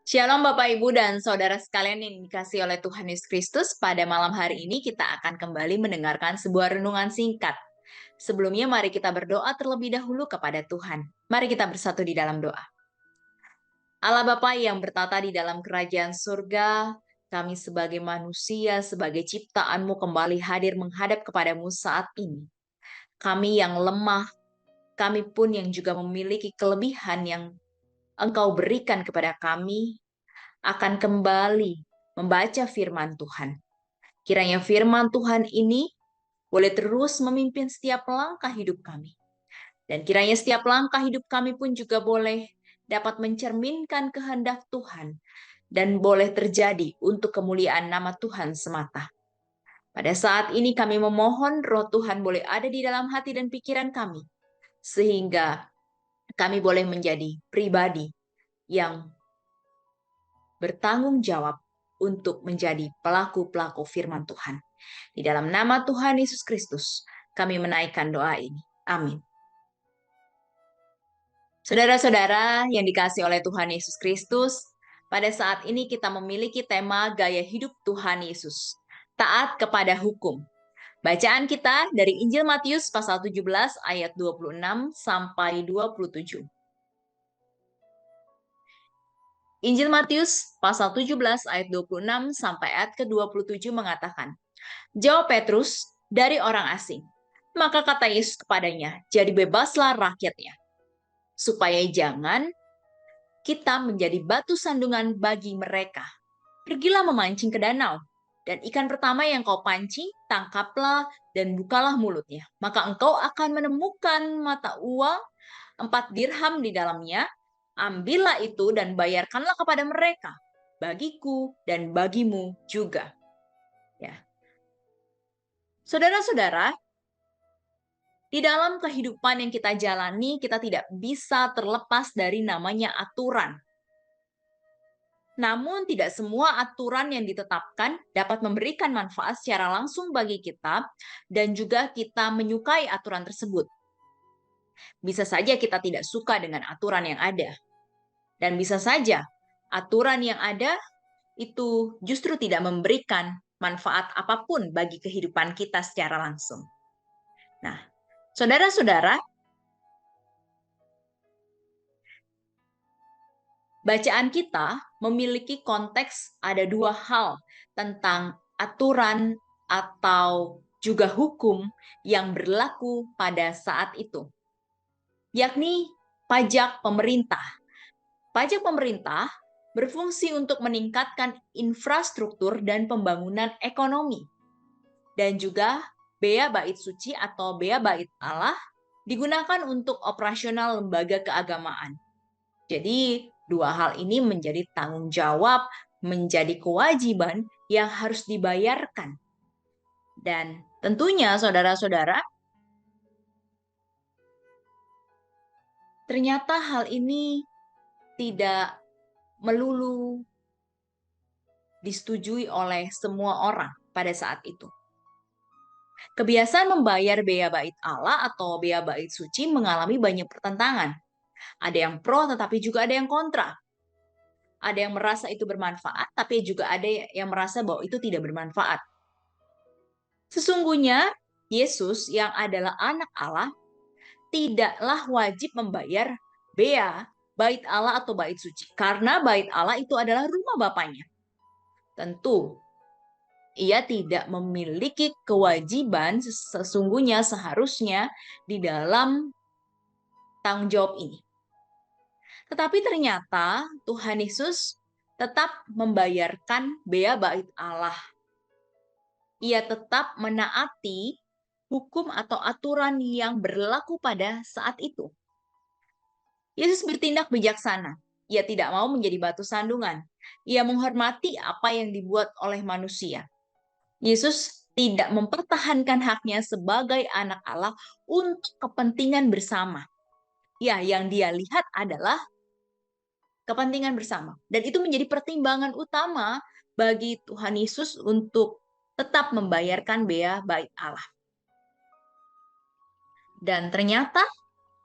Shalom Bapak Ibu dan Saudara sekalian yang dikasihi oleh Tuhan Yesus Kristus. Pada malam hari ini kita akan kembali mendengarkan sebuah renungan singkat. Sebelumnya mari kita berdoa terlebih dahulu kepada Tuhan. Mari kita bersatu di dalam doa. Allah Bapa yang bertata di dalam kerajaan surga, kami sebagai manusia, sebagai ciptaan-Mu kembali hadir menghadap kepadamu saat ini. Kami yang lemah, kami pun yang juga memiliki kelebihan yang Engkau berikan kepada kami, akan kembali membaca firman Tuhan. Kiranya firman Tuhan ini boleh terus memimpin setiap langkah hidup kami. Dan kiranya setiap langkah hidup kami pun juga boleh dapat mencerminkan kehendak Tuhan dan boleh terjadi untuk kemuliaan nama Tuhan semata. Pada saat ini kami memohon Roh Tuhan boleh ada di dalam hati dan pikiran kami, sehingga kami boleh menjadi pribadi yang bertanggung jawab untuk menjadi pelaku-pelaku firman Tuhan. Di dalam nama Tuhan Yesus Kristus, kami menaikkan doa ini. Amin. Saudara-saudara yang dikasihi oleh Tuhan Yesus Kristus, pada saat ini kita memiliki tema gaya hidup Tuhan Yesus, taat kepada hukum. Bacaan kita dari Injil Matius pasal 17 ayat 26 sampai 27. Injil Matius pasal 17 ayat 26 sampai ayat ke-27 mengatakan, jawab Petrus, dari orang asing. Maka kata Yesus kepadanya, jadi bebaslah rakyatnya, supaya jangan kita menjadi batu sandungan bagi mereka. Pergilah memancing ke danau, dan ikan pertama yang kau pancing, tangkaplah dan bukalah mulutnya. Maka engkau akan menemukan mata uang 4 dirham di dalamnya. Ambillah itu dan bayarkanlah kepada mereka, bagiku dan bagimu juga. Ya. Saudara-saudara, di dalam kehidupan yang kita jalani, kita tidak bisa terlepas dari namanya aturan. Namun, tidak semua aturan yang ditetapkan dapat memberikan manfaat secara langsung bagi kita, dan juga kita menyukai aturan tersebut. Bisa saja kita tidak suka dengan aturan yang ada, dan bisa saja aturan yang ada itu justru tidak memberikan manfaat apapun bagi kehidupan kita secara langsung. Nah, saudara-saudara, bacaan kita memiliki konteks ada dua hal tentang aturan atau juga hukum yang berlaku pada saat itu, yakni pajak pemerintah. Pajak pemerintah berfungsi untuk meningkatkan infrastruktur dan pembangunan ekonomi. Dan juga bea bait suci atau bea bait Allah digunakan untuk operasional lembaga keagamaan. Jadi, dua hal ini menjadi tanggung jawab, menjadi kewajiban yang harus dibayarkan. Dan tentunya saudara-saudara, ternyata hal ini tidak melulu disetujui oleh semua orang pada saat itu. Kebiasaan membayar bea bait Allah atau bea bait suci mengalami banyak pertentangan. Ada yang pro tetapi juga ada yang kontra. Ada yang merasa itu bermanfaat, tapi juga ada yang merasa bahwa itu tidak bermanfaat. Sesungguhnya, Yesus yang adalah anak Allah, tidaklah wajib membayar bea, bait Allah atau bait suci. Karena bait Allah itu adalah rumah Bapaknya. Tentu, ia tidak memiliki kewajiban sesungguhnya seharusnya di dalam tanggung jawab ini. Tetapi ternyata Tuhan Yesus tetap membayarkan bea bait Allah. Ia tetap menaati hukum atau aturan yang berlaku pada saat itu. Yesus bertindak bijaksana. Ia tidak mau menjadi batu sandungan. Ia menghormati apa yang dibuat oleh manusia. Yesus tidak mempertahankan haknya sebagai anak Allah untuk kepentingan bersama. Ya, yang dia lihat adalah kepentingan bersama. Dan itu menjadi pertimbangan utama bagi Tuhan Yesus untuk tetap membayarkan bea bait Allah. Dan ternyata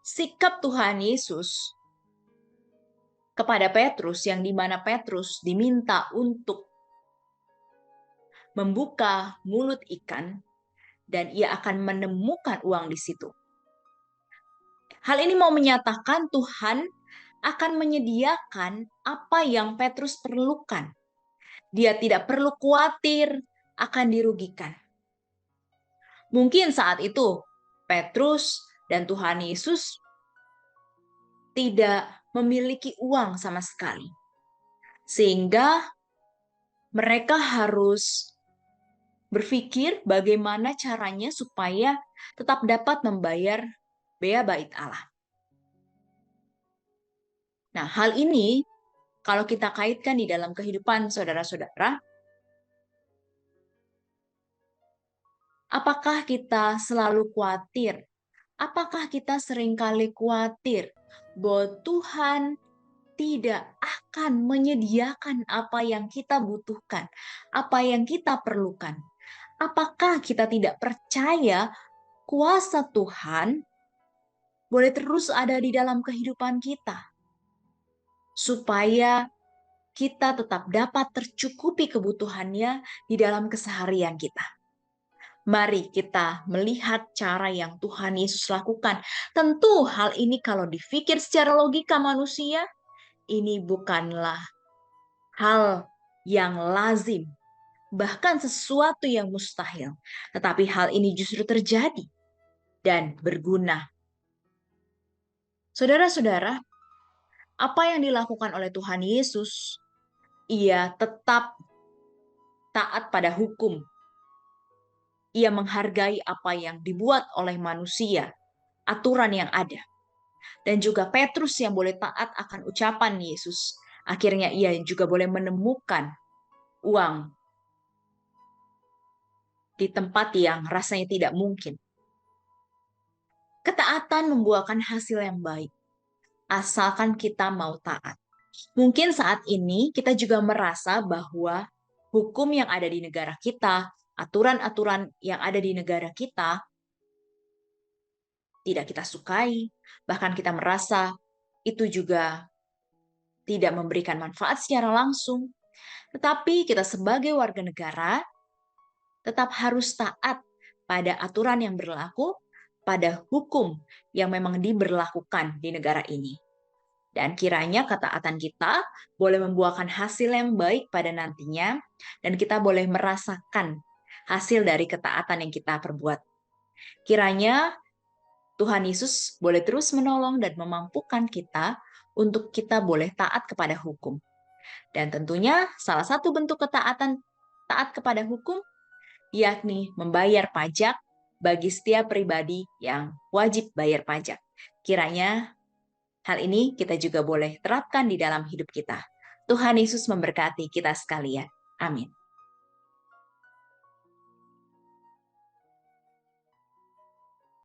sikap Tuhan Yesus kepada Petrus, yang dimana Petrus diminta untuk membuka mulut ikan dan ia akan menemukan uang di situ. Hal ini mau menyatakan Tuhan akan menyediakan apa yang Petrus perlukan. Dia tidak perlu khawatir akan dirugikan. Mungkin saat itu Petrus dan Tuhan Yesus tidak memiliki uang sama sekali. Sehingga mereka harus berpikir bagaimana caranya supaya tetap dapat membayar bea bait Allah. Nah, hal ini kalau kita kaitkan di dalam kehidupan saudara-saudara, apakah kita selalu khawatir? Apakah kita seringkali khawatir bahwa Tuhan tidak akan menyediakan apa yang kita butuhkan, apa yang kita perlukan? Apakah kita tidak percaya kuasa Tuhan boleh terus ada di dalam kehidupan kita, supaya kita tetap dapat tercukupi kebutuhannya di dalam keseharian kita? Mari kita melihat cara yang Tuhan Yesus lakukan. Tentu hal ini kalau dipikir secara logika manusia, ini bukanlah hal yang lazim, bahkan sesuatu yang mustahil. Tetapi hal ini justru terjadi dan berguna. Saudara-saudara, apa yang dilakukan oleh Tuhan Yesus, ia tetap taat pada hukum. Ia menghargai apa yang dibuat oleh manusia, aturan yang ada. Dan juga Petrus yang boleh taat akan ucapan Yesus. Akhirnya ia juga boleh menemukan uang di tempat yang rasanya tidak mungkin. Ketaatan membuahkan hasil yang baik, asalkan kita mau taat. Mungkin saat ini kita juga merasa bahwa hukum yang ada di negara kita, aturan-aturan yang ada di negara kita, tidak kita sukai, bahkan kita merasa itu juga tidak memberikan manfaat secara langsung. Tetapi kita sebagai warga negara tetap harus taat pada aturan yang berlaku, pada hukum yang memang diberlakukan di negara ini. Dan kiranya ketaatan kita boleh membuahkan hasil yang baik pada nantinya, dan kita boleh merasakan hasil dari ketaatan yang kita perbuat. Kiranya Tuhan Yesus boleh terus menolong dan memampukan kita untuk kita boleh taat kepada hukum. Dan tentunya salah satu bentuk ketaatan taat kepada hukum yakni membayar pajak bagi setiap pribadi yang wajib bayar pajak. Kiranya hal ini kita juga boleh terapkan di dalam hidup kita. Tuhan Yesus memberkati kita sekalian. Amin.